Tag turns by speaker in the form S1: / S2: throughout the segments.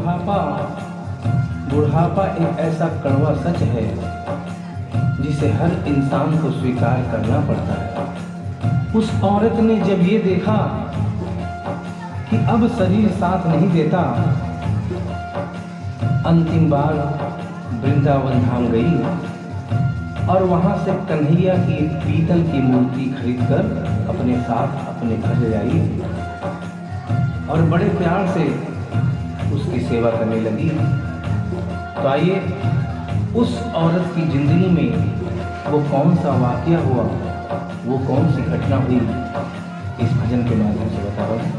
S1: बुढ़ापा बुढ़ापा एक ऐसा कड़वा सच है जिसे हर इंसान को स्वीकार करना पड़ता है। उस औरत ने जब ये देखा कि अब शरीर साथ नहीं देता, अंतिम बार वृंदावन धाम गई और वहां से कन्हैया की एक पीतल की मूर्ति खरीदकर अपने साथ अपने घर ले आई और बड़े प्यार से उसकी सेवा करने लगी। तो आइए उस औरत की जिंदगी में वो कौन सा वाकया हुआ, वो कौन सी घटना हुई, इस भजन के माध्यम से बता रहा हूँ।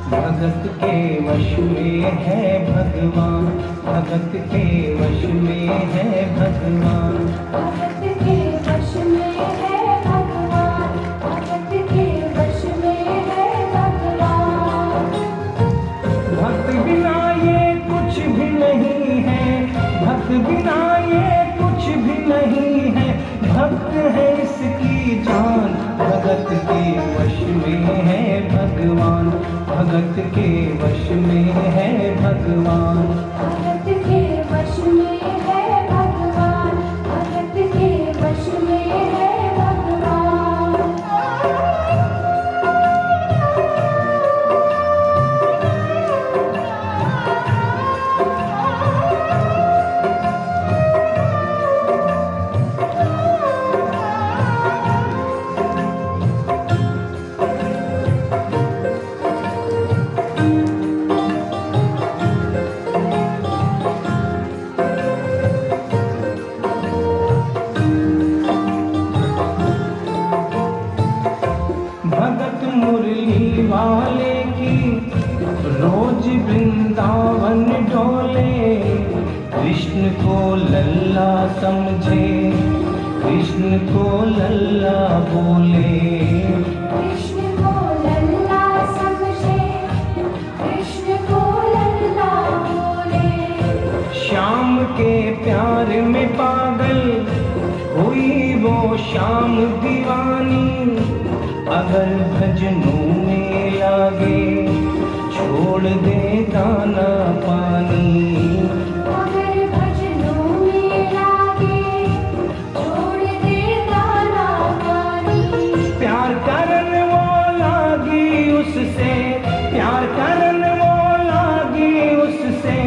S1: भगत के वश में है भगवान, भगत के वश में है भगवान,
S2: भगत के वश में है भगवान, भगत के वश में है भगवान।
S1: भक्त बिना ये कुछ भी नहीं है, भक्त बिना ये कुछ भी नहीं है, भक्त है इसकी जान। भगत के वश में है भगवान, भगत के वश में है भगवान,
S2: भगत के वश में है भगवान, भगत के वश में है भगवान।
S1: भगत मुरली वाले की रोज वृंदावन डोले, कृष्ण को लल्ला समझे, कृष्ण को लल्ला बोले।
S2: कृष्ण को लल्ला समझे, कृष्ण को लल्ला बोले।
S1: श्याम के प्यार में पागल हुई वो श्याम दीवानी, अगर भजनों में लागे छोड़ दे दाना पानी।
S2: अगर भजनों में लागे छोड़ दे दाना पानी।
S1: प्यार करन वो लागी उससे, प्यार करन वो लागी उससे,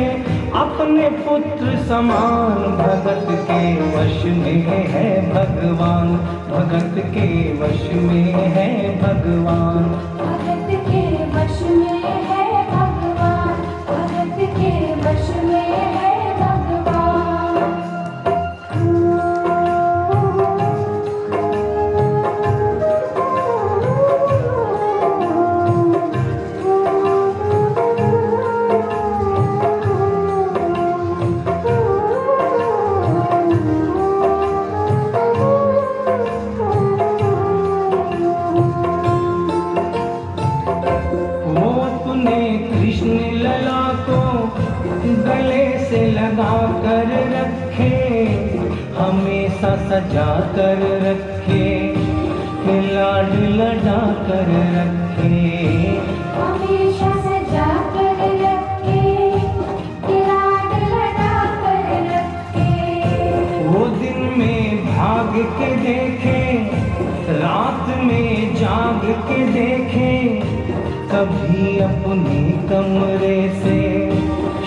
S1: अपने पुत्र समान। भगत के वश में है भगवान, भगत के वश में है भगवान,
S2: भगत के वश में है भगवान, भगत के वश में है भगवान।
S1: वो अपने कृष्ण लला को गले से लगा कर रखे, हमेशा सजा कर रखे, लाड लड़ा कर रखे।
S2: हमेशा सजा कर रखे, लाड लड़ा कर रखे।
S1: वो दिन में भाग के देखे, रात में जाग के देखे, कभी अपने कमरे से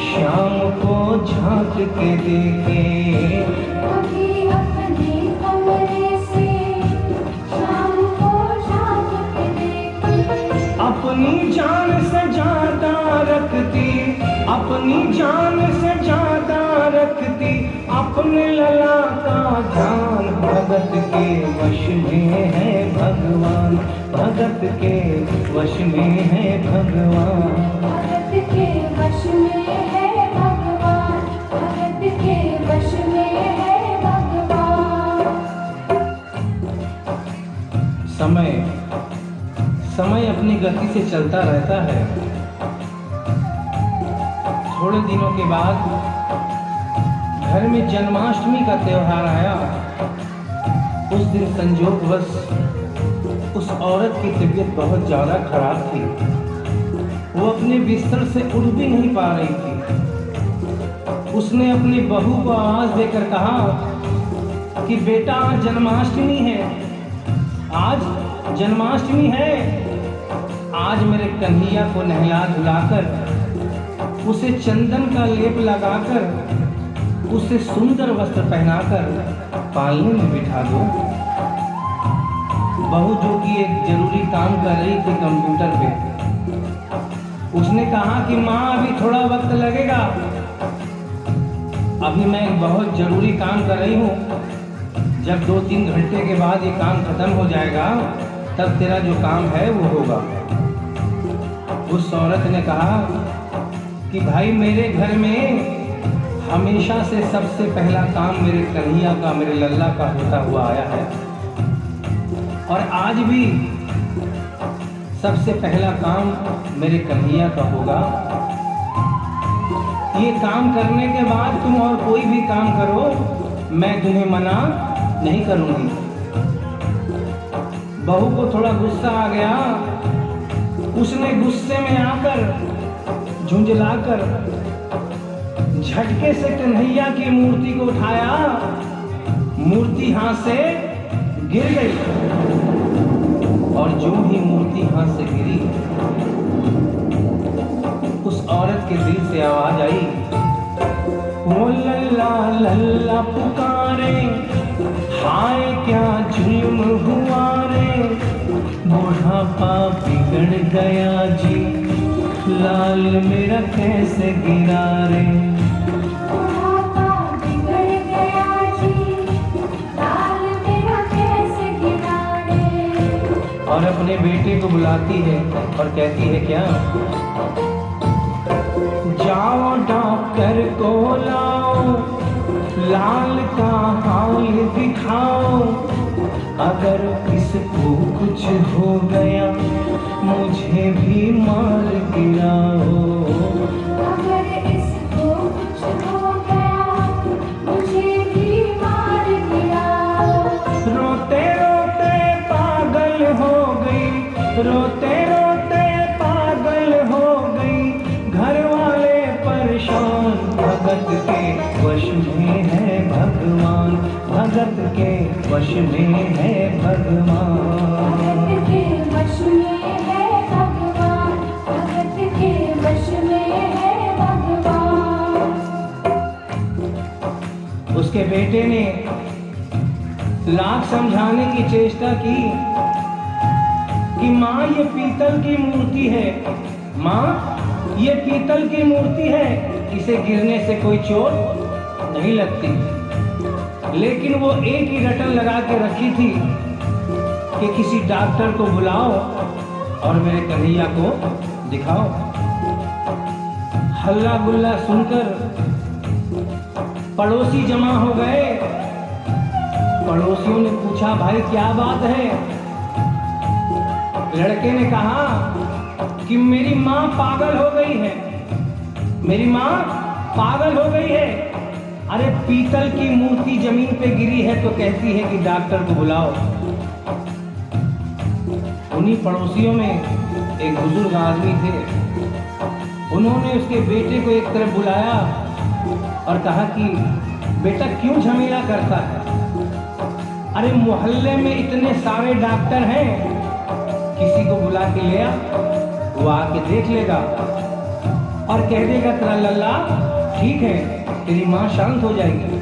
S1: शाम को झांक के देखे।
S2: कभी अपने कमरे से शाम को झांक के देखे।
S1: अपनी जान से ज्यादा रखती, अपनी जान से ज्यादा रखती, अपने लला का ध्यान। भगत के वश में है भगवान, भगत के वश में है भगवान,
S2: भगत के वश में है भगवान, भगत के वश में है भगवान।
S1: समय समय अपनी गति से चलता रहता है। थोड़े दिनों के बाद घर में जन्माष्टमी का त्योहार आया। उस दिन संयोगवश उस औरत की तबीयत बहुत ज़्यादा खराब थी। वो अपने बिस्तर से उठ भी नहीं पा रही थी। उसने अपनी बहू को आवाज देकर कहा कि बेटा आज जन्माष्टमी है, आज जन्माष्टमी है। आज मेरे कन्हैया को नहला धुलाकर, उसे चंदन का लेप लगाकर, उसे सुंदर वस्त्र पहनाकर पालने में बिठा दो। बहू जो कि एक जरूरी काम कर रही थी कंप्यूटर पे, उसने कहा कि माँ अभी थोड़ा वक्त लगेगा, अभी मैं एक बहुत जरूरी काम कर रही हूँ। जब 2-3 घंटे के बाद ये काम खत्म हो जाएगा तब तेरा जो काम है वो होगा। उस औरत ने कहा कि भाई मेरे घर में हमेशा से सबसे पहला काम मेरे कन्हैया का, मेरे लल्ला का होता हुआ आया है, और आज भी सबसे पहला काम मेरे कन्हैया का होगा। ये काम करने के बाद तुम और कोई भी काम करो, मैं तुम्हें मना नहीं करूंगी। बहू को थोड़ा गुस्सा आ गया। उसने गुस्से में आकर, झुंझलाकर झटके से कन्हैया की मूर्ति को उठाया। मूर्ति हाथ से गिर गई, और जो ही मूर्ति हाथ से गिरी, उस औरत के दिल से आवाज आई, वो लल्ला लल्ला पुकारे, हाय क्या जुल्म हुआ रे, बुढ़ापा बिगड़ गया जी, लाल मेरा कैसे गिरा रे।
S2: बुढ़ापा बिगड़ गया जी, लाल मेरा कैसे गिरा रे।
S1: और अपने बेटे को बुलाती है और कहती है क्या, जाओ डॉक्टर को लाओ, लाल का हाल दिखाओ, अगर इसको कुछ हो गया मुझे भी मार गिराओ।
S2: अगर इसको कुछ हो गया मुझे भी मार गिराओ।
S1: रोते रोते पागल हो गई, रोते रोते पागल हो गई, घर वाले परेशान, भगत के वश में है भगवान, भगत के वश में है भगवान।
S2: भगत के वश में है भगवान, भगत के वश में है भगवान।
S1: उसके बेटे ने लाख समझाने की चेष्टा की कि माँ ये पीतल की मूर्ति है, माँ ये पीतल की मूर्ति है, इसे गिरने से कोई चोट नहीं लगती। लेकिन वो एक ही रटन लगा के रखी थी कि किसी डॉक्टर को बुलाओ और मेरे कन्हैया को दिखाओ। हल्ला गुल्ला सुनकर पड़ोसी जमा हो गए। पड़ोसियों ने पूछा, भाई क्या बात है? लड़के ने कहा कि मेरी माँ पागल हो गई है, मेरी माँ पागल हो गई है। अरे पीतल की मूर्ति जमीन पे गिरी है तो कहती है कि डॉक्टर को बुलाओ। उन्हीं पड़ोसियों में एक बुजुर्ग आदमी थे। उन्होंने उसके बेटे को एक तरफ बुलाया और कहा कि बेटा क्यों झमेला करता है? अरे मोहल्ले में इतने सारे डॉक्टर हैं, किसी को बुला के ले आ, वो आके देख लेगा और कह देगा तेरा लल्ला ठीक है, तेरी माँ शांत हो जाएगी।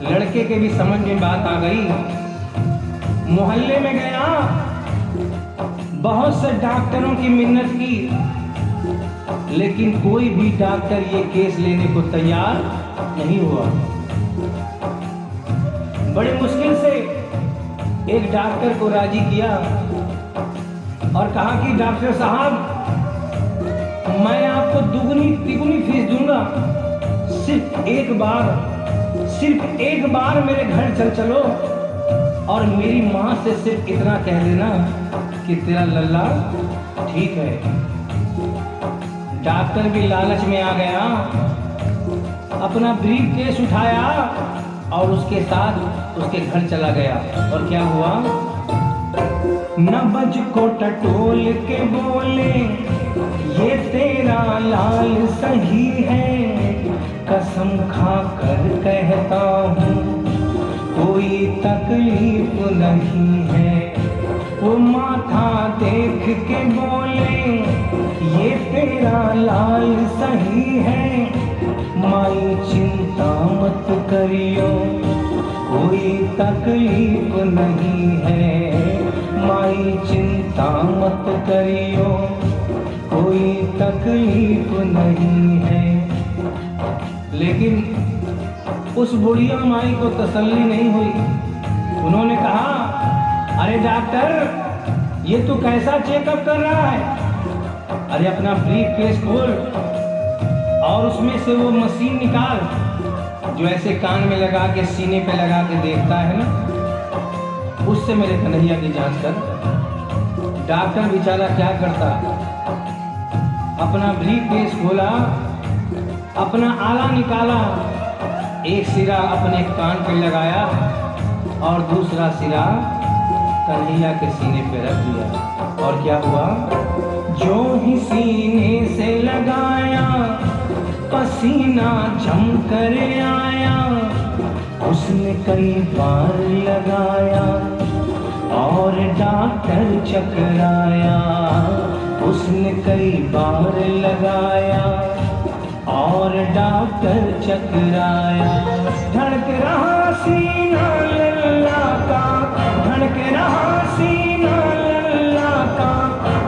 S1: लड़के के भी समझ में बात आ गई। मोहल्ले में गया, बहुत से डॉक्टरों की मिन्नत की, लेकिन कोई भी डॉक्टर ये केस लेने को तैयार नहीं हुआ। बड़ी मुश्किल से एक डॉक्टर को राजी किया और कहा कि डॉक्टर साहब मैं आपको दुगनी तिगुनी फीस दूंगा, सिर्फ एक बार मेरे घर चल चलो और मेरी माँ से सिर्फ इतना कह देना कि तेरा लल्ला ठीक है। डॉक्टर भी लालच में आ गया, अपना ब्रीफ केस उठाया और उसके साथ उसके घर चला गया। और क्या हुआ, नबज को टटोल के बोले ये तेरा लाल सही है, कसम खा कर कहता हूँ कोई तकलीफ नहीं है। वो माथा देख के बोले ये तेरा लाल सही है, माई चिंता मत करियो कोई तकलीफ नहीं है, माई चिंता मत करियो कोई तकलीफ नहीं है। लेकिन उस बुढ़िया माई को तसल्ली नहीं हुई। उन्होंने कहा अरे डॉक्टर ये तू कैसा चेकअप कर रहा है? अरे अपना ब्रीफ केस खोल और उसमें से वो मशीन निकाल जो ऐसे कान में लगा के सीने पे लगा के देखता है ना, उससे मेरे कन्हैया की जांच कर। डॉक्टर बेचारा क्या करता, अपना ब्रीफ केस खोला, अपना आला निकाला, एक सिरा अपने कान पे लगाया और दूसरा सिरा कन्हैया के सीने पे रख दिया। और क्या हुआ, जो ही सीने से लगाया पसीना जम कर आया, उसने कई बार लगाया और डॉक्टर चकराया, उसने कई बार लगाया और डॉक्टर चकराया। धड़क रहा सीना लल्ला का, धड़क रहा सीना लल्ला का,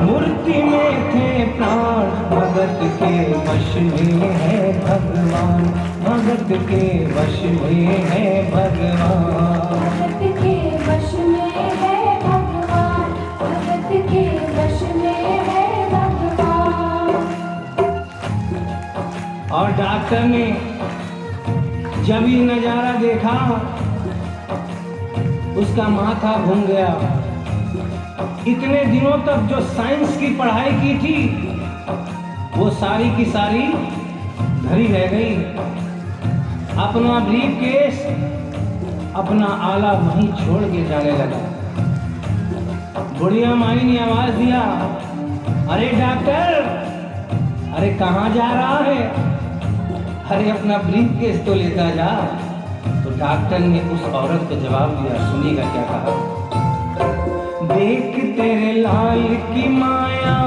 S1: मूर्ति में थे प्राण भगत के वश में है भगवान, भगत के वश में है भगवान,
S2: भगत के वश में है भगवान, भगत के वश में है भगवान।
S1: और डॉक्टर ने जब ये नजारा देखा उसका माथा घूम गया। इतने दिनों तक जो साइंस की पढ़ाई की थी वो सारी की सारी धरी रह गई। अपना ब्रीफ केस, अपना आला वहीं छोड़ के जाने लगा। बुढ़िया माई ने आवाज दिया, अरे डॉक्टर, अरे कहाँ जा रहा है? अरे अपना ब्रीफ केस तो लेता जा। तो डॉक्टर ने उस औरत को जवाब दिया, सुनिएगा क्या कहा, देख तेरे लाल की माया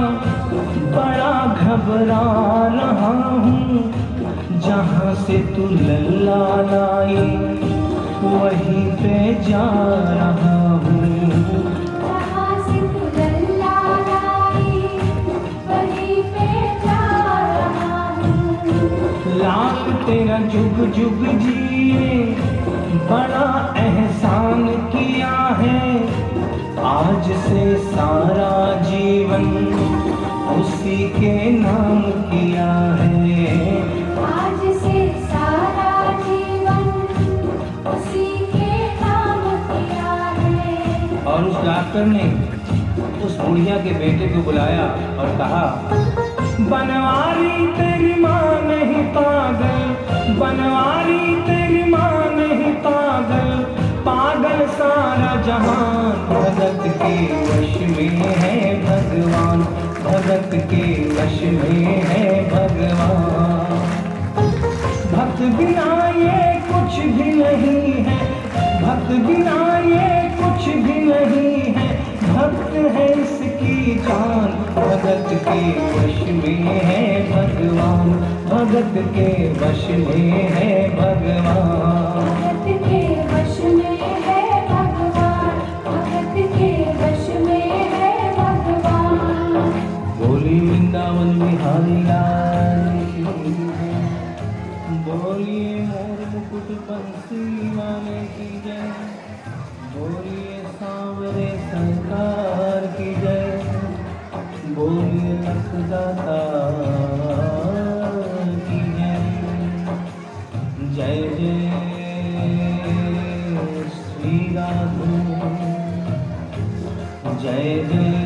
S1: बड़ा घबरा रहा हूँ, जहाँ से तू लल्ला लाई वहीं पे जा रहा हूँ,
S2: जहाँ से तू लल्ला लाई वहीं पे जा रहा हूँ।
S1: लाख तेरा जुग जुग जिए बड़ा एहसान किया है, आज से सारा जीवन उसी के नाम किया है,
S2: आज से सारा जीवन उसी के नाम किया है।
S1: और उस डॉक्टर ने उस बुढ़िया के बेटे को बुलाया और कहा, बनवारी तेरी माँ नहीं पागल, बनवारी तेरी माँ नहीं पागल, पागल सारा जहान, भगत के वश में है भगवान, भगत के वश में है भगवान। भक्त बिना ये कुछ भी नहीं है, भक्त बिना ये कुछ भी नहीं है, भक्त है इसकी जान, भगत के वश में है भगवान, भगत के वश में है भगवान,
S2: भगत के वश में है भगवान, भगत के वश में है भगवान।
S1: बोली वृंदावन बिहारी लाल की जय, बोलिए मोर मुकुट बंसी वाले की जय, बोलिए सांवरे सरकार की जय, बोलिए लखदाता की जय, जय जय श्री राधे, जय जय